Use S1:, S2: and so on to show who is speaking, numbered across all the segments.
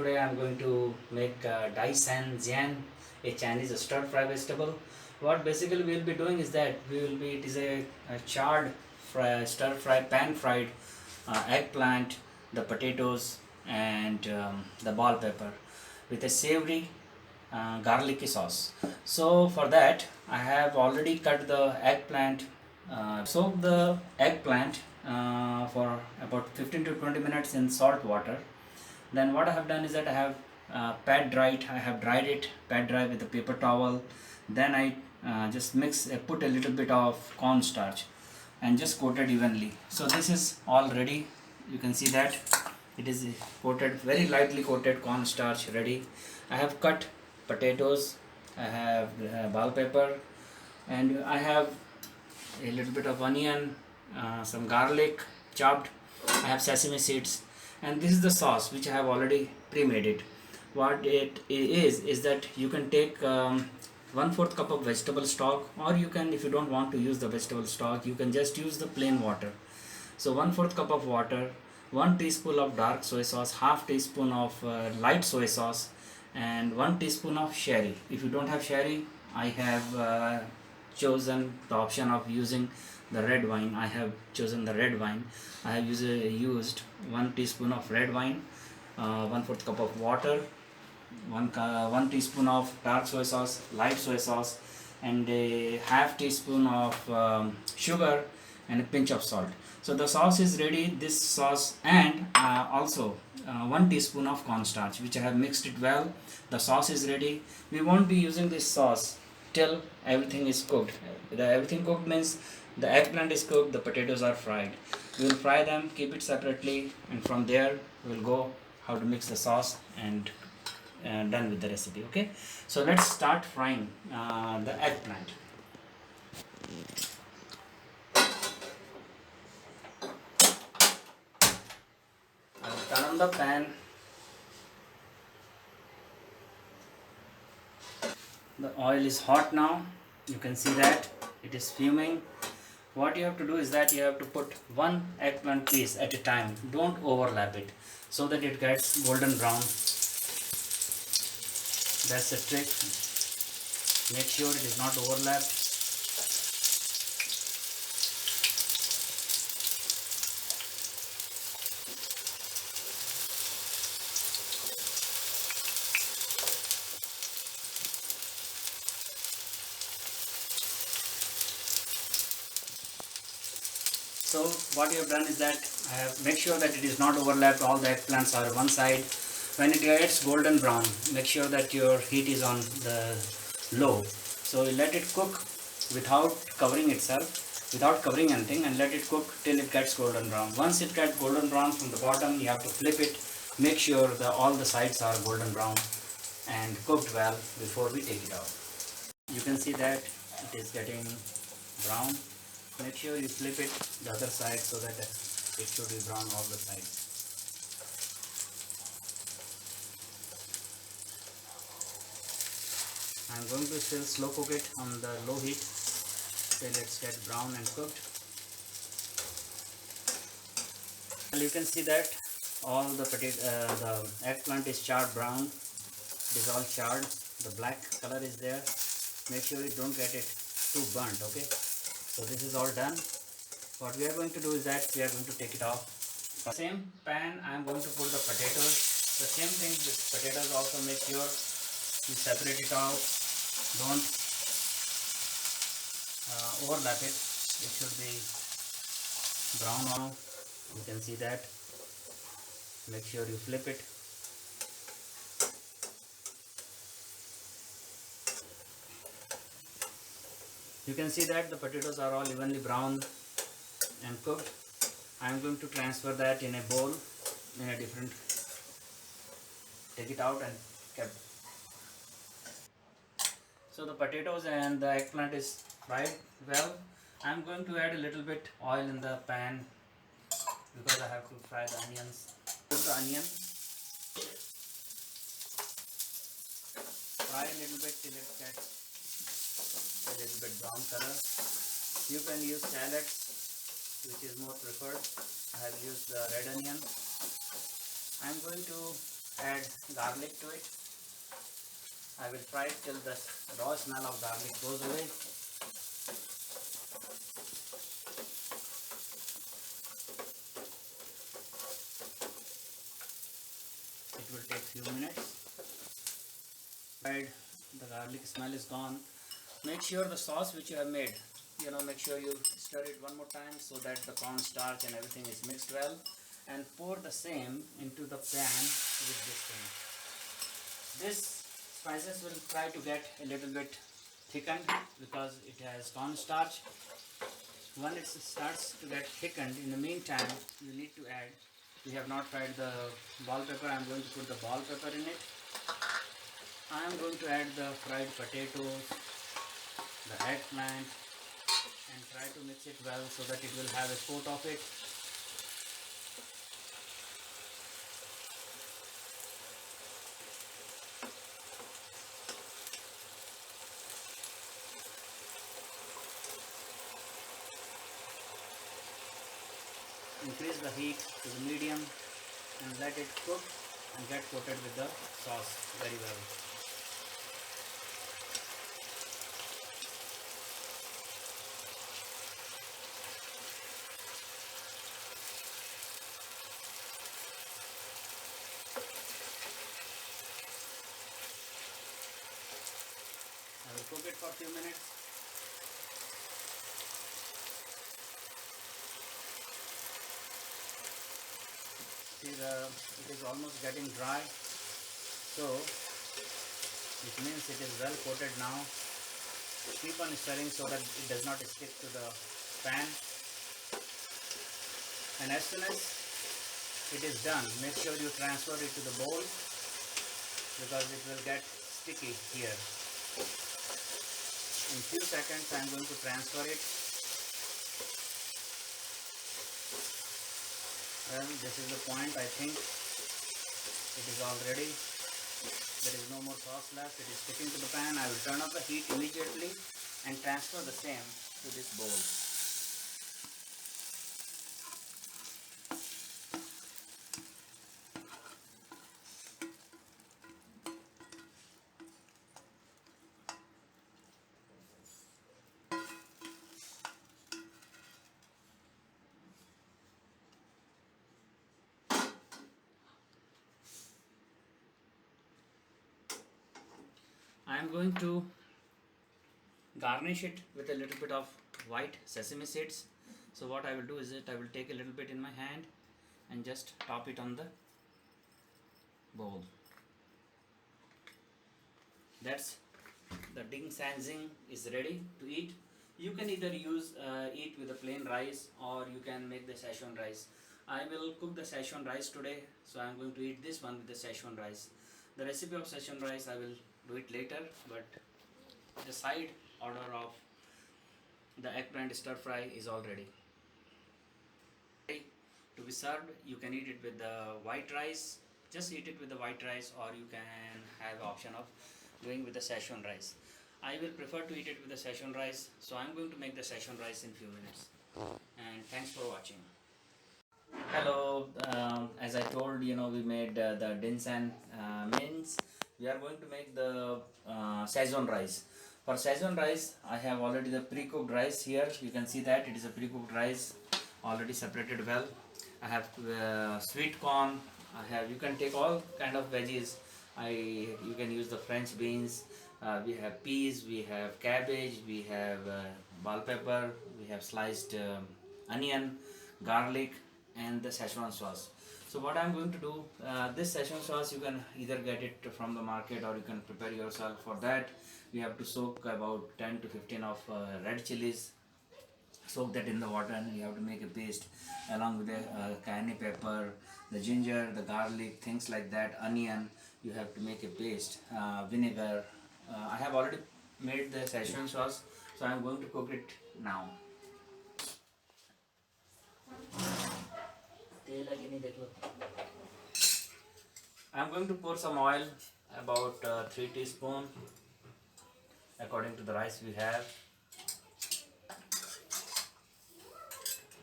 S1: today I'm going to make San Xian, a Chinese stir fry vegetable. What basically we'll be doing is that it is a charred stir fry pan fried eggplant, the potatoes, and the bell pepper with a savory garlicky sauce. So for that I have already cut the eggplant. Soak the eggplant for about 15 to 20 minutes in salt water. Then what I have done is that I have I have dried it, pat dry with a paper towel. Then I just put a little bit of cornstarch and just coated evenly. So this is all ready. You can see that it is coated, very lightly coated cornstarch ready. I have cut potatoes, I have bell pepper, and I have a little bit of onion, some garlic chopped. I have sesame seeds, and this is the sauce which I have already pre-made it. What it is that you can take 1/4 cup of vegetable stock, or you can, if you don't want to use the vegetable stock, you can just use the plain water. So 1/4 cup of water, 1 teaspoon of dark soy sauce, half teaspoon of light soy sauce, and 1 teaspoon of sherry. If you don't have sherry, I have chosen the option of using the red wine. I have chosen the red wine. I have used 1 teaspoon of red wine, 1/4 cup of water, 1 teaspoon of dark soy sauce, light soy sauce, and a half teaspoon of sugar, and a pinch of salt. So the sauce is ready. This sauce, and also 1 teaspoon of cornstarch, which I have mixed it well. The sauce is ready. We won't be using this sauce till everything is cooked. Everything cooked means the eggplant is cooked, the potatoes are fried. We will fry them, keep it separately, and from there we will go how to mix the sauce and done with the recipe. Okay, so let's start frying the eggplant. I will turn on the pan. The oil is hot now. You can see that it is fuming. What you have to do is that you have to put one eggplant piece at a time. Don't overlap it so that it gets golden brown. That's the trick. Make sure it is not overlapped. So what you have done is that I have make sure that it is not overlapped. All the eggplants are one side. When it gets golden brown, make sure that your heat is on the low. So you let it cook without covering itself, without covering anything, and let it cook till it gets golden brown. Once it gets golden brown from the bottom, you have to flip it. Make sure that all the sides are golden brown and cooked well before we take it out. You can see that it is getting brown. Make sure you flip it the other side so that it should be brown all the sides. I am going to still slow cook it on the low heat till it's get brown and cooked. And you can see that all the eggplant is charred brown. It is all charred. The black color is there. Make sure you don't get it too burnt. Okay. So this is all done. What we are going to do is that we are going to take it off. The same pan I am going to put the potatoes. The same thing with potatoes also. Make sure you separate it out. Don't overlap it. It should be brown now. You can see that. Make sure you flip it. You can see that the potatoes are all evenly brown and cooked. I am going to transfer that in a bowl, in a different, take it out and kept. So the potatoes and the eggplant is fried well. I am going to add a little bit oil in the pan because I have to fry the onions. Put the onion, fry a little bit till it gets a little bit brown color. You can use shallots, which is more preferred. I have used the red onion. I am going to add garlic to it. I will fry it till the raw smell of garlic goes away. It will take few minutes. Fried, the garlic smell is gone. Make sure the sauce which you have made, make sure you stir it one more time so that the cornstarch and everything is mixed well, and pour the same into the pan with this thing. This spices will try to get a little bit thickened because it has cornstarch. When it starts to get thickened, in the meantime you need to add, we have not fried the bell pepper. I am going to put the bell pepper in it. I am going to add the fried potatoes, the eggplant, and try to mix it well so that it will have a coat of it. Increase the heat to the medium and let it cook and get coated with the sauce very well. I will cook it for a few minutes. See, it is almost getting dry, so it means it is well coated now. Keep on stirring so that it does not stick to the pan, and as soon as it is done, make sure you transfer it to the bowl because it will get sticky here. In few seconds I am going to transfer it. Well, this is the point. I think it is all ready. There is no more sauce left. It is sticking to the pan. I will turn off the heat immediately and transfer the same to this bowl. I am going to garnish it with a little bit of white sesame seeds. So what I will do is I will take a little bit in my hand and just top it on the bowl. That's the ding san zing is ready to eat. You can either eat with the plain rice or you can make the Schezwan rice. I will cook the Schezwan rice today, so I am going to eat this one with the Schezwan rice. The recipe of Schezwan rice I will do it later, but the side order of the eggplant stir fry is all ready. To be served, you can eat it with the white rice. Just eat it with the white rice, or you can have option of doing with the Schezwan rice. I will prefer to eat it with the Schezwan rice, so I'm going to make the Schezwan rice in few minutes. And thanks for watching. Hello, as I told, we made the dinsan mince. We are going to make the Schezwan rice. For Schezwan rice, I have already the pre-cooked rice here. You can see that it is a pre-cooked rice, already separated well. I have sweet corn. You can take all kind of veggies. You can use the French beans. We have peas. We have cabbage. We have bell pepper. We have sliced onion, garlic, and the Szechuan sauce. So what I'm going to do, this Szechuan sauce you can either get it from the market or you can prepare yourself. For that, you have to soak about 10 to 15 of red chilies. Soak that in the water and you have to make a paste along with the cayenne pepper, the ginger, the garlic, things like that, onion. You have to make a paste, vinegar. I have already made the Szechuan sauce, so I am going to cook it now. I am going to pour some oil, about 3 teaspoons according to the rice we have.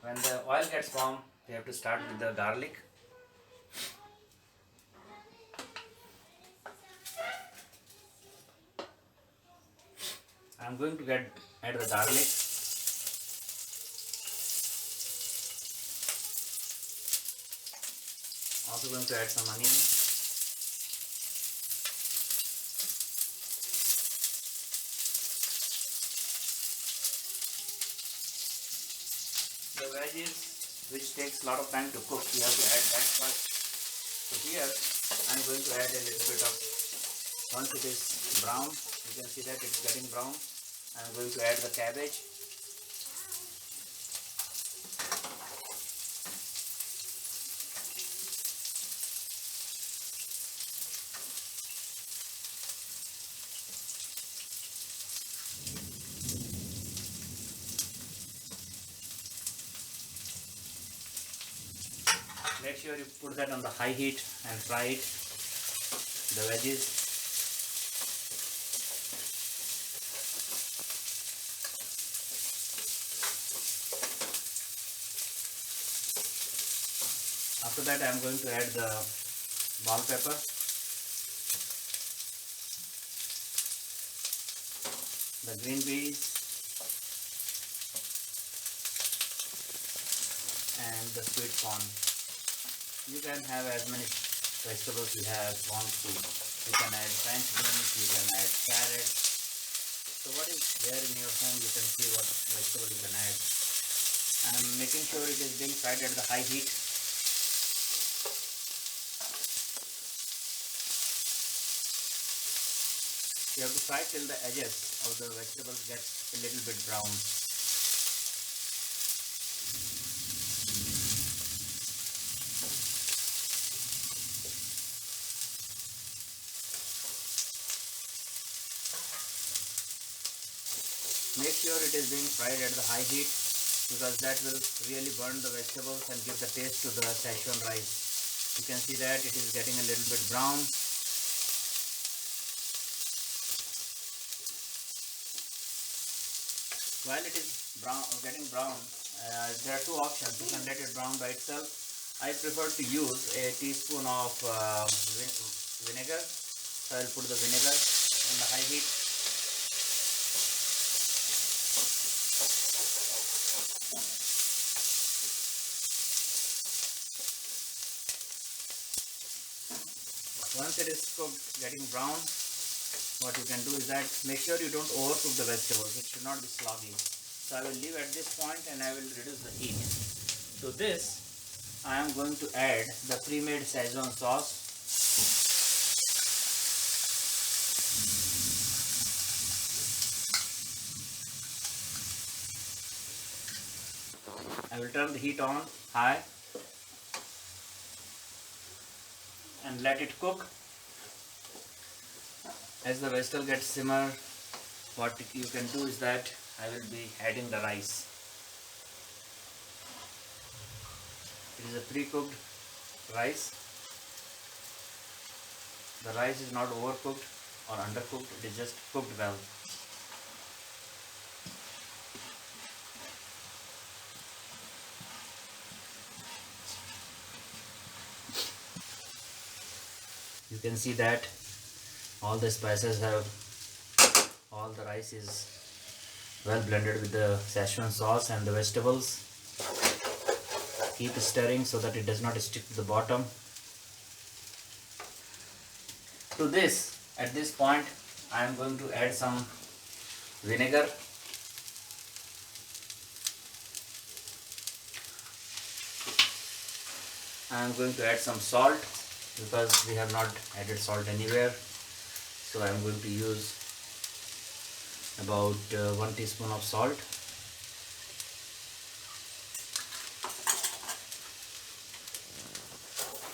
S1: When the oil gets warm, we have to start with the garlic. I'm going to add the garlic. Also going to add some onion. The veggies, which takes a lot of time to cook, we have to add that first. So here I'm going to add a little bit of, once it is brown, you can see that it's getting brown. I'm going to add the cabbage. Make sure you put that on the high heat and fry it, the veggies. After that I am going to add the bell pepper, the green peas and the sweet corn. You can have as many vegetables you want to. You can add French beans, you can add carrots. So what is there in your home, you can see what vegetable you can add. I'm making sure it is being fried at the high heat. You have to fry till the edges of the vegetables get a little bit brown. Make sure it is being fried at the high heat, because that will really burn the vegetables and give the taste to the Schezwan rice. You can see that it is getting a little bit brown. While it is getting brown, there are two options. You can let it brown by itself. I prefer to use a teaspoon of vinegar. So I will put the vinegar on the high heat. Once it is cooked, getting brown, what you can do is that make sure you don't overcook the vegetables. It should not be soggy. So I will leave at this point and I will reduce the heat. To this, I am going to add the pre-made Schezwan sauce. I will turn the heat on high and let it cook. As the vegetable gets simmer, what you can do is that I will be adding the rice. It is a pre-cooked rice. The rice is not overcooked or undercooked, it is just cooked well. You can see that all the spices all the rice is well blended with the Schezwan sauce and the vegetables. Keep stirring so that it does not stick to the bottom. To this, at this point, I am going to add some vinegar. I am going to add some salt, because we have not added salt anywhere. So I am going to use about 1 teaspoon of salt.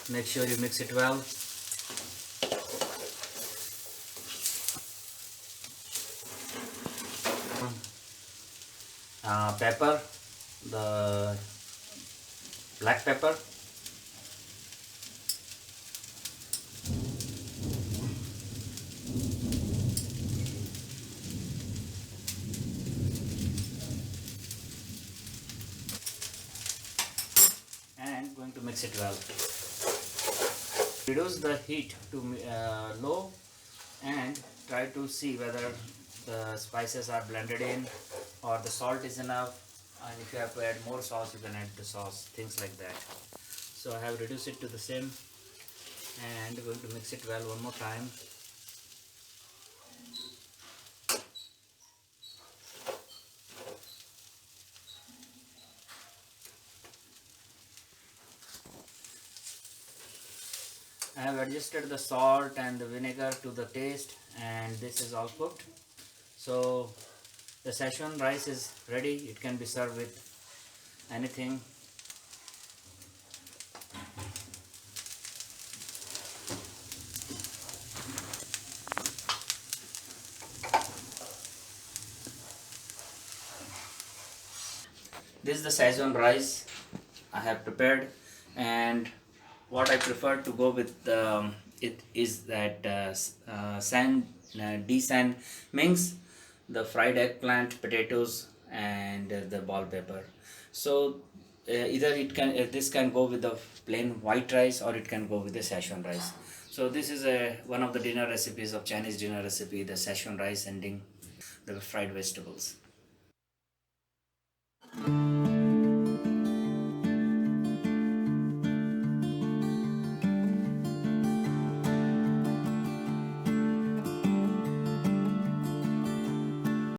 S1: Make sure you mix it well. Pepper, the black pepper. And going to mix it well. Reduce the heat to low and try to see whether the spices are blended in, or the salt is enough, and if you have to add more sauce you can add the sauce, things like that. So I have reduced it to the same and going to mix it well one more time. I have adjusted the salt and the vinegar to the taste, and this is all cooked. So the Szechuan rice is ready. It can be served with anything. This is the Schezwan rice I have prepared, and what I prefer to go with it is that San Mings, the fried eggplant, potatoes, and the bell pepper. So either this can go with the plain white rice, or it can go with the Szechuan rice. So this is one of the dinner recipes of Chinese dinner recipe, the Szechuan rice ending the fried vegetables.